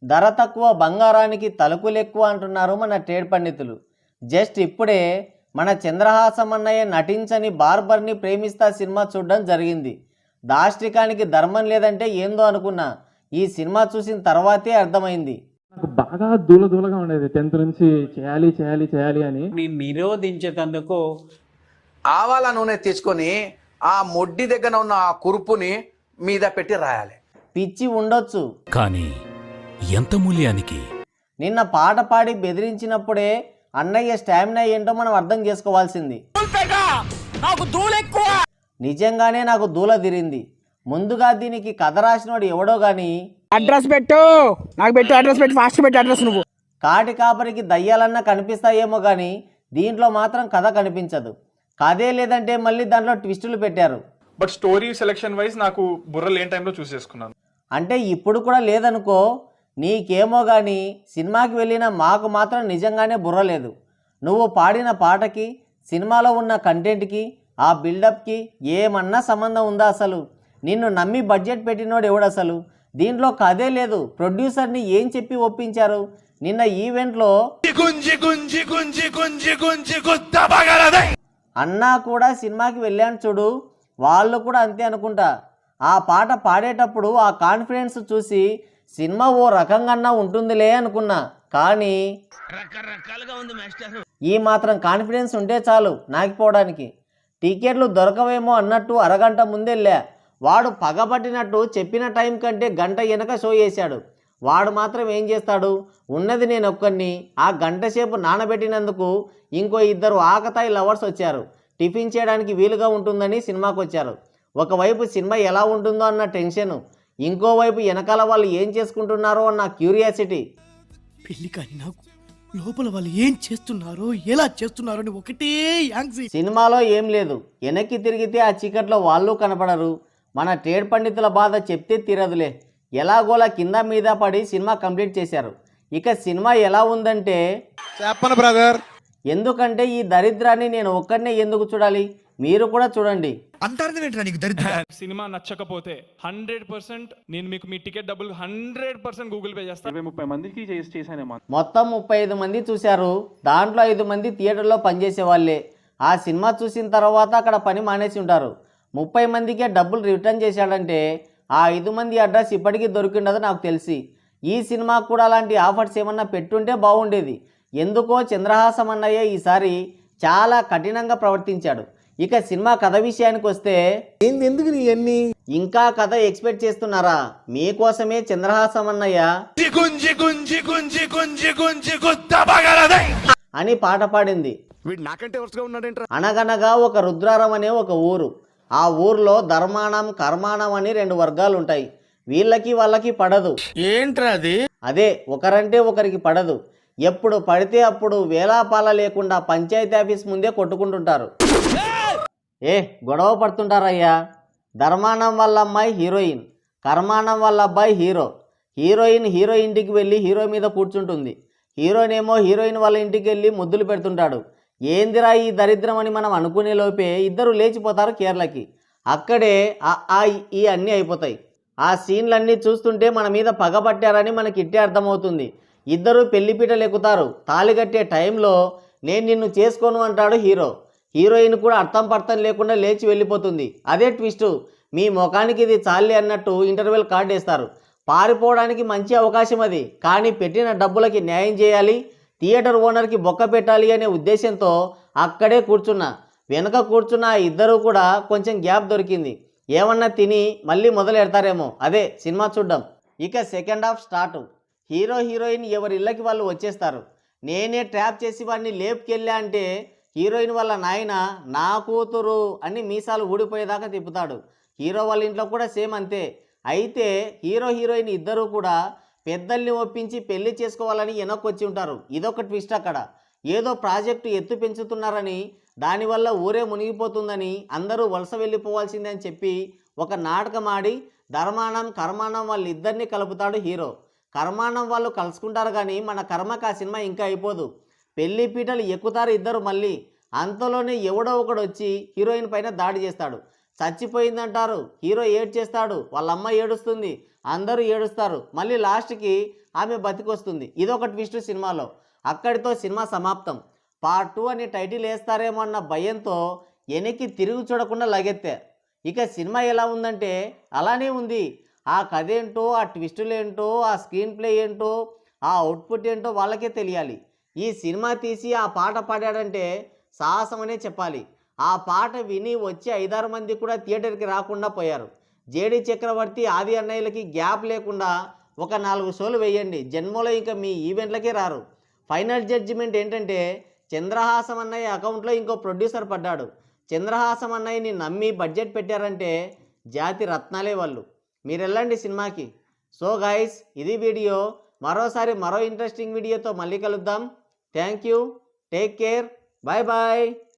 ధర తక్కువ బంగారానికి తలుకులెక్కువ అంటున్నారు మన ట్రేడ్ పండితులు. జస్ట్ ఇప్పుడే మన చంద్రహాసం అన్నయ్య నటించని బార్బర్ని ప్రేమిస్తా సినిమా చూడడం జరిగింది. దాష్టికానికి ధర్మం లేదంటే ఏందో అనుకున్నా. ఈ సినిమా చూసిన తర్వాతే అర్థమైంది. నాకు బాగా దూలగా ఉండేది 10th నుంచి చేయాలి చేయాలి చేయాలి అని. నిరోధించేందుకు ఆవాల నూనె తీసుకొని ఆ మొడ్డి దగ్గర ఉన్న ఆ కురుపుని మీద పెట్టి రాయాలి. పిచ్చి ఉండొచ్చు, కానీ ఎంత మూల్యానికి? నిన్న పాట పాడి బెదిరించినప్పుడే అన్నయ్య స్టామినా ఏంటో మనం అర్థం చేసుకోవాల్సింది. నిజంగానే నాకు దూల తిరింది. ముందుగా దీనికి కథ రాసినోడు ఎవడో గాని అడ్రస్ పెట్టు, నాకు పెట్టు అడ్రస్ పెట్టు, ఫాస్ట్ పెట్టు అడ్రస్. నువ్వు కాటి కాపరికి దయ్యాలన్నా కనిపిస్తాయేమో కానీ దీంట్లో మాత్రం కథ కనిపించదు. కథే లేదంటే మళ్ళీ దాంట్లో ట్విస్టులు పెట్టారు. బట్ స్టోరీ సెలెక్షన్ వైజ్ నాకు బుర్ర లేని టైంలో చూస్ చేసుకున్నాను. అంటే ఇప్పుడు కూడా లేదనుకో, నీకేమో కానీ సినిమాకి వెళ్ళిన మాకు మాత్రం నిజంగానే బుర్ర లేదు. నువ్వు పాడిన పాటకి, సినిమాలో ఉన్న కంటెంట్కి, ఆ బిల్డప్కి ఏమన్నా సంబంధం ఉందా అసలు? నిన్ను నమ్మి బడ్జెట్ పెట్టినోడు ఎవడు అసలు? దీంట్లో కథే లేదు. ప్రొడ్యూసర్ని ఏం చెప్పి ఒప్పించారు? నిన్న ఈవెంట్లో అన్నా కూడా సినిమాకి వెళ్ళాను చూడు, వాళ్ళు కూడా అంతే అనుకుంటా. ఆ పాట పాడేటప్పుడు ఆ కాన్ఫిడెన్స్ చూసి సినిమా ఓ రకంగా ఉంటుందిలే అనుకున్నా. కానీ ఈ మాత్రం కాన్ఫిడెన్స్ ఉంటే చాలు నాకిపోవడానికి. టికెట్లు దొరకవేమో అన్నట్టు అరగంట ముందెళ్ళా. వాడు పగబట్టినట్టు చెప్పిన టైం కంటే గంట వెనక షో చేశాడు. వాడు మాత్రం ఏం చేస్తాడు? ఉన్నది నేను ఒక్కడిని. ఆ గంట సేపు నానబెట్టినందుకు ఇంకో 2 ఆకతాయి లవర్స్ వచ్చారు. టిఫిన్ చేయడానికి వీలుగా ఉంటుందని సినిమాకి వచ్చారు. ఒకవైపు సినిమా ఎలా ఉంటుందో అన్న టెన్షను, ఇంకోవైపు వెనకాల వాళ్ళు ఏం చేసుకుంటున్నారో అన్న క్యూరియాసిటీ. పెళ్లి కానీ నాకు లోపల వాళ్ళు ఏం చేస్తున్నారో, ఎలా చేస్తున్నారో అని ఒకటే యాంగ్జైటీ. సినిమాలో ఏం లేదు. వెనక్కి తిరిగితే ఆ చీకట్లో వాళ్ళు కనపడరు. మన ట్రేడ్ పండితుల బాధ చెప్తే తీరదులే. ఎలాగోలా కింద మీద పడి సినిమా కంప్లీట్ చేశారు. ఇక సినిమా ఎలా ఉందంటే చెప్పను బ్రదర్. ఎందుకంటే ఈ దరిద్రాన్ని నేను ఒక్కడనే ఎందుకు చూడాలి? మీరు కూడా చూడండి. సినిమా నచ్చకపోతే 100% నేను మీకు మీ టికెట్ డబ్బులు 100% గూగుల్ పే చేస్తాను. 20-30 మందికి చేశానేమో. మొత్తం 35 మంది చూశారు. దాంట్లో 5 మంది థియేటర్లో పనిచేసే వాళ్ళే. ఆ సినిమా చూసిన తర్వాత అక్కడ పని మానేసి ఉంటారు. 30 మందికే డబ్బులు రిటర్న్ చేశాడంటే ఆ 5 మంది అడ్రస్ ఇప్పటికీ దొరికిండదు నాకు తెలిసి. ఈ సినిమాకు కూడా అలాంటి ఆఫర్స్ ఏమన్నా పెట్టుంటే బాగుండేది. ఎందుకో చంద్రహాసం అన్నయ్య ఈసారి చాలా కఠినంగా ప్రవర్తించాడు. ఇక సినిమా కథ విషయానికి వస్తే ఎందుకు నీ అన్ని ఇంకా కథ ఎక్స్పెక్ట్ చేస్తున్నారా? మీకోసమే చంద్రహాసం అన్నయ్య అని పాట పాడింది. వీడు నాకంటే వరుసగా ఉన్నాడేంట్రా. అనగనగా ఒక రుద్రారం అనే ఒక ఊరు. ఆ ఊర్లో ధర్మాణం కర్మాణం అని 2 వర్గాలు ఉంటాయి. వీళ్ళకి వాళ్ళకి పడదు. ఏంట్రా అది? అదే ఒకరంటే ఒకరికి పడదు. ఎప్పుడు పడితే అప్పుడు వేలాపాల లేకుండా పంచాయతీ ఆఫీస్ ముందే కొట్టుకుంటుంటారు. గొడవ పడుతుంటారయ్యా. ధర్మాణం వాళ్ళ అమ్మాయి హీరోయిన్, కర్మాణం వాళ్ళ అబ్బాయి హీరో. హీరో ఇంటికి వెళ్ళి హీరో మీద కూర్చుంటుంది. హీరోనేమో హీరోయిన్ వాళ్ళ ఇంటికి వెళ్ళి ముద్దులు పెడుతుంటాడు. ఏందిరా ఈ దరిద్రం అని మనం అనుకునే లోపే ఇద్దరు లేచిపోతారు కేరళకి. అక్కడే ఈ అన్నీ అయిపోతాయి. ఆ సీన్లన్నీ చూస్తుంటే మన మీద పగబట్టారని మనకి ఇట్టే అర్థమవుతుంది. ఇద్దరు పెళ్లిపీటలు ఎక్కుతారు. తాళి కట్టే టైంలో నేను నిన్ను చేసుకోను అంటాడు హీరో. హీరోయిన్ కూడా అర్థం పర్థం లేకుండా లేచి వెళ్ళిపోతుంది. అదే ట్విస్ట్. మీ ముఖానికి ఇది చాలే అన్నట్టు ఇంటర్వెల్ కార్డు వేస్తారు. పారిపోవడానికి మంచి అవకాశం అది. కానీ పెట్టిన డబ్బులకి న్యాయం చేయాలి, థియేటర్ ఓనర్కి బొక్క పెట్టాలి అనే ఉద్దేశంతో అక్కడే కూర్చున్నా. వెనక కూర్చున్న ఇద్దరు కూడా కొంచెం గ్యాప్ దొరికింది. ఏమన్నా తిని మళ్ళీ మొదలు పెడతారేమో. అదే సినిమా చూడ్డం. ఇక సెకండ్ హాఫ్ స్టార్ట్. హీరోయిన్ ఎవరి ఇళ్ళకి వాళ్ళు వచ్చేస్తారు. నేనే ట్రాప్ చేసి వాడిని లేపుకెళ్ళా అంటే హీరోయిన్ వాళ్ళ నాయన నా కూతురు అని మీసాలు ఊడిపోయేదాకా తిప్పుతాడు. హీరో వాళ్ళ ఇంట్లో కూడా సేమ్ అంతే. అయితే హీరోయిన్ ఇద్దరు కూడా పెద్దల్ని ఒప్పించి పెళ్లి చేసుకోవాలని వెనక్కొచ్చి ఉంటారు. ఇదొక ట్విస్ట్. అక్కడ ఏదో ప్రాజెక్టు ఎత్తు పెంచుతున్నారని, దానివల్ల ఊరే మునిగిపోతుందని, అందరూ వలస వెళ్ళిపోవాల్సిందే అని చెప్పి ఒక నాటకం ఆడి ధర్మాణం కర్మాణం వాళ్ళిద్దరినీ కలుపుతాడు హీరో. కర్మాణం వాళ్ళు కలుసుకుంటారు కానీ మన కర్మకు ఆ సినిమా ఇంకా అయిపోదు. పెళ్లి పీటలు ఎక్కుతారు ఇద్దరు మళ్ళీ. అంతలోనే ఎవడో ఒకడు వచ్చి హీరోయిన్ పైన దాడి చేస్తాడు. చచ్చిపోయిందంటారు. హీరో ఏడ్చేస్తాడు, వాళ్ళ అమ్మ ఏడుస్తుంది, అందరూ ఏడుస్తారు. మళ్ళీ లాస్ట్కి ఆమె బతికొస్తుంది. ఇదొక ట్విస్ట్ సినిమాలో. అక్కడితో సినిమా సమాప్తం. పార్ట్ 2 అని టైటిల్ వేస్తారేమో అన్న భయంతో వెనక్కి తిరిగి చూడకుండా లగెత్తా. ఇక సినిమా ఎలా ఉందంటే అలానే ఉంది. ఆ కథ ఏంటో, ఆ ట్విస్టులు ఏంటో, ఆ స్క్రీన్ ప్లే ఏంటో, ఆ అవుట్పుట్ ఏంటో వాళ్ళకే తెలియాలి. ఈ సినిమా తీసి ఆ పాట పాడాడంటే సాహసం అనే చెప్పాలి. ఆ పాట విని వచ్చి 5-6 మంది కూడా థియేటర్కి రాకుండా పోయారు. జేడి చక్రవర్తి, ఆది అన్నయ్యలకి గ్యాప్ లేకుండా ఒక 4 షోలు వేయండి, జన్మలో ఇంకా మీ ఈవెంట్లకే రారు. ఫైనల్ జడ్జిమెంట్ ఏంటంటే చంద్రహాసం అన్నయ్య అకౌంట్లో ఇంకో ప్రొడ్యూసర్ పడ్డాడు. చంద్రహాసం అన్నయ్యని నమ్మి బడ్జెట్ పెట్టారంటే జాతి రత్నాలే వాళ్ళు. మీరు వెళ్ళండి సినిమాకి. సో గైస్, ఇది వీడియో. మరోసారి మరో ఇంట్రెస్టింగ్ వీడియోతో మళ్ళీ కలుద్దాం. Thank you, take care, bye bye.